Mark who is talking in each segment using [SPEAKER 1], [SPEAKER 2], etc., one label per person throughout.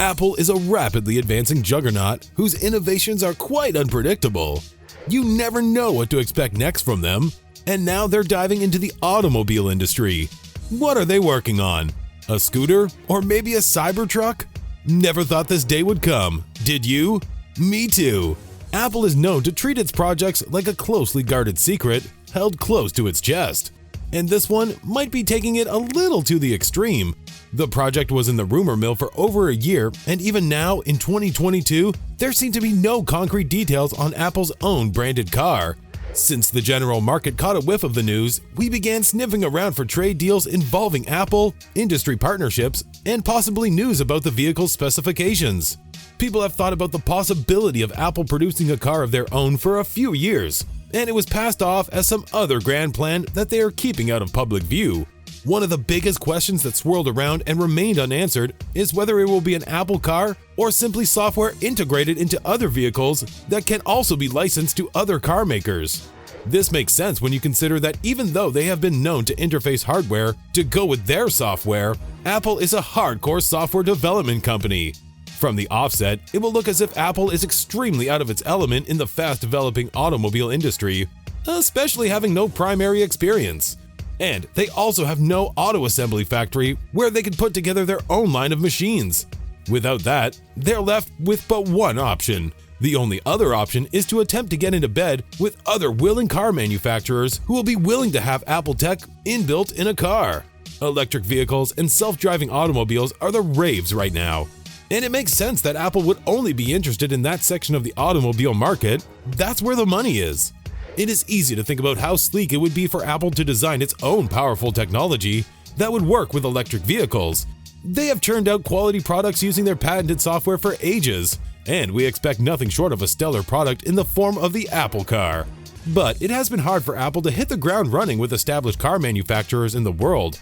[SPEAKER 1] Apple is a rapidly advancing juggernaut whose innovations are quite unpredictable. You never know what to expect next from them, and now they're diving into the automobile industry. What are they working on? A scooter? Or maybe a Cybertruck? Never thought this day would come, did you? Me too. Apple is known to treat its projects like a closely guarded secret held close to its chest. And this one might be taking it a little to the extreme. The project was in the rumor mill for over a year, and even now, in 2022, there seem to be no concrete details on Apple's own branded car. Since the general market caught a whiff of the news, we began sniffing around for trade deals involving Apple, industry partnerships, and possibly news about the vehicle's specifications. People have thought about the possibility of Apple producing a car of their own for a few years, and it was passed off as some other grand plan that they are keeping out of public view. One of the biggest questions that swirled around and remained unanswered is whether it will be an Apple car or simply software integrated into other vehicles that can also be licensed to other car makers. This makes sense when you consider that even though they have been known to interface hardware to go with their software, Apple is a hardcore software development company. From the offset, it will look as if Apple is extremely out of its element in the fast-developing automobile industry, especially having no primary experience. And they also have no auto assembly factory where they can put together their own line of machines. Without that, they're left with but one option. The only other option is to attempt to get into bed with other willing car manufacturers who will be willing to have Apple tech inbuilt in a car. Electric vehicles and self-driving automobiles are the raves right now. And it makes sense that Apple would only be interested in that section of the automobile market. That's where the money is. It is easy to think about how sleek it would be for Apple to design its own powerful technology that would work with electric vehicles. They have churned out quality products using their patented software for ages, and we expect nothing short of a stellar product in the form of the Apple Car. But it has been hard for Apple to hit the ground running with established car manufacturers in the world.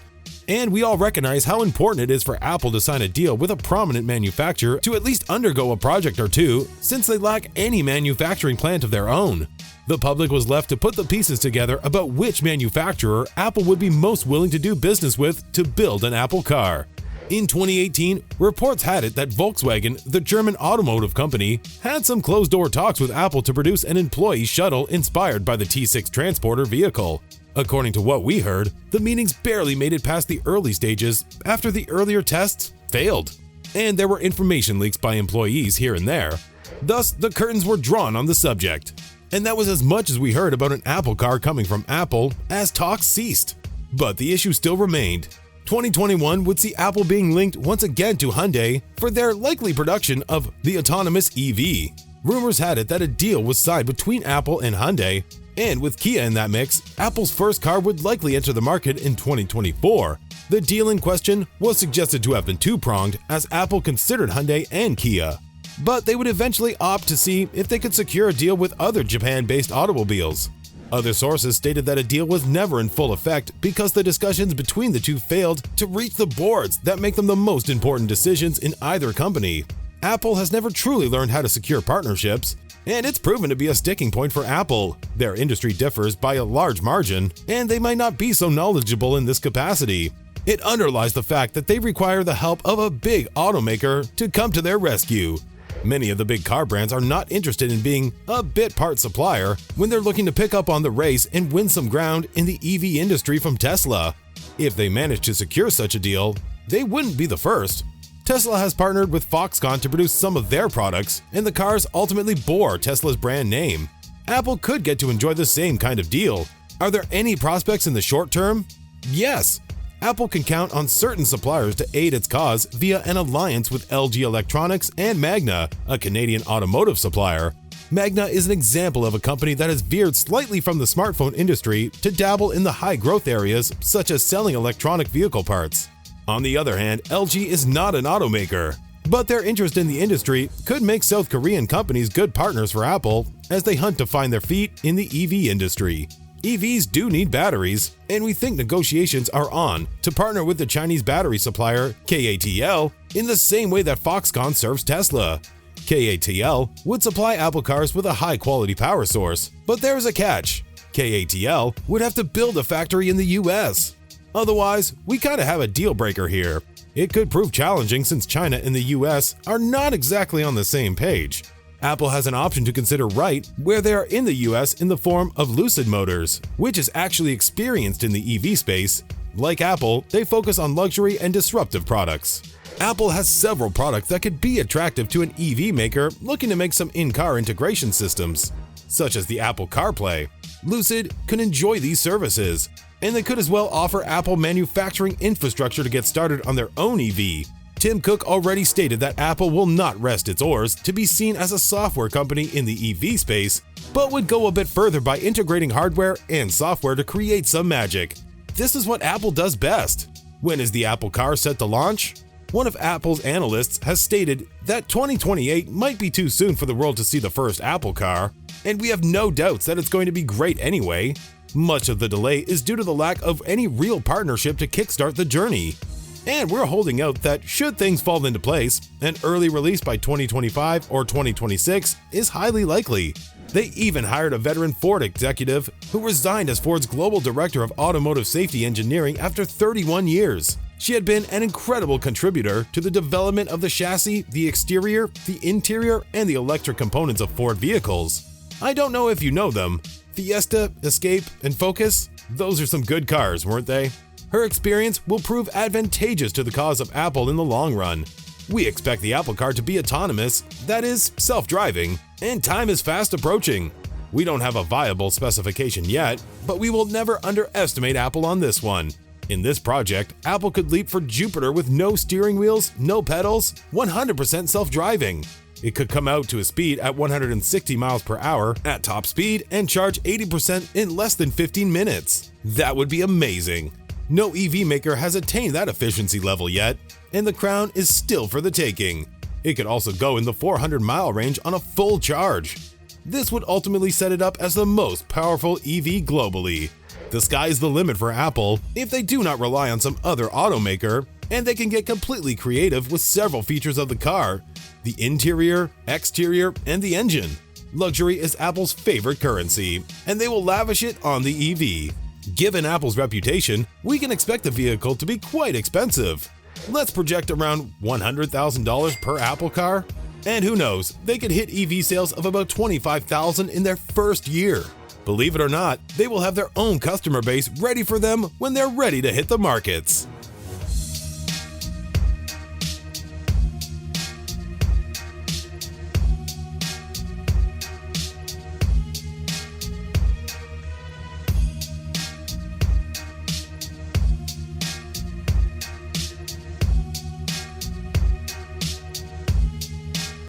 [SPEAKER 1] And we all recognize how important it is for Apple to sign a deal with a prominent manufacturer to at least undergo a project or two, since they lack any manufacturing plant of their own. The public was left to put the pieces together about which manufacturer Apple would be most willing to do business with to build an Apple car. In 2018, reports had it that Volkswagen, the German automotive company, had some closed-door talks with Apple to produce an employee shuttle inspired by the T6 Transporter vehicle. According to what we heard, the meetings barely made it past the early stages after the earlier tests failed, and there were information leaks by employees here and there. Thus, the curtains were drawn on the subject. And that was as much as we heard about an Apple car coming from Apple as talks ceased. But the issue still remained. 2021 would see Apple being linked once again to Hyundai for their likely production of the autonomous EV. Rumors had it that a deal was signed between Apple and Hyundai, and with Kia in that mix, Apple's first car would likely enter the market in 2024. The deal in question was suggested to have been two-pronged, as Apple considered Hyundai and Kia. But they would eventually opt to see if they could secure a deal with other Japan-based automobiles. Other sources stated that a deal was never in full effect because the discussions between the two failed to reach the boards that make them the most important decisions in either company. Apple has never truly learned how to secure partnerships, and it's proven to be a sticking point for Apple. Their industry differs by a large margin, and they might not be so knowledgeable in this capacity. It underlies the fact that they require the help of a big automaker to come to their rescue. Many of the big car brands are not interested in being a bit part supplier when they're looking to pick up on the race and win some ground in the EV industry from Tesla. If they manage to secure such a deal, they wouldn't be the first. Tesla has partnered with Foxconn to produce some of their products, and the cars ultimately bore Tesla's brand name. Apple could get to enjoy the same kind of deal. Are there any prospects in the short term? Yes. Apple can count on certain suppliers to aid its cause via an alliance with LG Electronics and Magna, a Canadian automotive supplier. Magna is an example of a company that has veered slightly from the smartphone industry to dabble in the high-growth areas such as selling electronic vehicle parts. On the other hand, LG is not an automaker, but their interest in the industry could make South Korean companies good partners for Apple as they hunt to find their feet in the EV industry. EVs do need batteries, and we think negotiations are on to partner with the Chinese battery supplier KATL in the same way that Foxconn serves Tesla. KATL would supply Apple cars with a high-quality power source, but there's a catch. KATL would have to build a factory in the US. Otherwise, we kinda have a deal breaker here. It could prove challenging since China and the US are not exactly on the same page. Apple has an option to consider right where they are in the US in the form of Lucid Motors, which is actually experienced in the EV space. Like Apple, they focus on luxury and disruptive products. Apple has several products that could be attractive to an EV maker looking to make some in-car integration systems, such as the Apple CarPlay. Lucid could enjoy these services, and they could as well offer Apple manufacturing infrastructure to get started on their own EV. Tim Cook already stated that Apple will not rest its oars to be seen as a software company in the EV space, but would go a bit further by integrating hardware and software to create some magic. This is what Apple does best. When is the Apple Car set to launch? One of Apple's analysts has stated that 2028 might be too soon for the world to see the first Apple Car, and we have no doubts that it's going to be great anyway. Much of the delay is due to the lack of any real partnership to kickstart the journey. And we're holding out that should things fall into place, an early release by 2025 or 2026 is highly likely. They even hired a veteran Ford executive who resigned as Ford's global director of automotive safety engineering after 31 years. She had been an incredible contributor to the development of the chassis, the exterior, the interior, and the electric components of Ford vehicles. I don't know if you know them. Fiesta, Escape, and Focus? Those are some good cars, weren't they? Her experience will prove advantageous to the cause of Apple in the long run. We expect the Apple Car to be autonomous, that is, self-driving, and time is fast approaching. We don't have a viable specification yet, but we will never underestimate Apple on this one. In this project, Apple could leap for Jupiter with no steering wheels, no pedals, 100% self-driving. It could come out to a speed at 160 miles per hour at top speed and charge 80% in less than 15 minutes. That would be amazing. No EV maker has attained that efficiency level yet, and the crown is still for the taking. It could also go in the 400-mile range on a full charge. This would ultimately set it up as the most powerful EV globally. The sky's the limit for Apple if they do not rely on some other automaker, and they can get completely creative with several features of the car: the interior, exterior, and the engine. Luxury is Apple's favorite currency, and they will lavish it on the EV. Given Apple's reputation, we can expect the vehicle to be quite expensive. Let's project around $100,000 per Apple Car. And who knows, they could hit EV sales of about $25,000 in their first year. Believe it or not, they will have their own customer base ready for them when they're ready to hit the markets.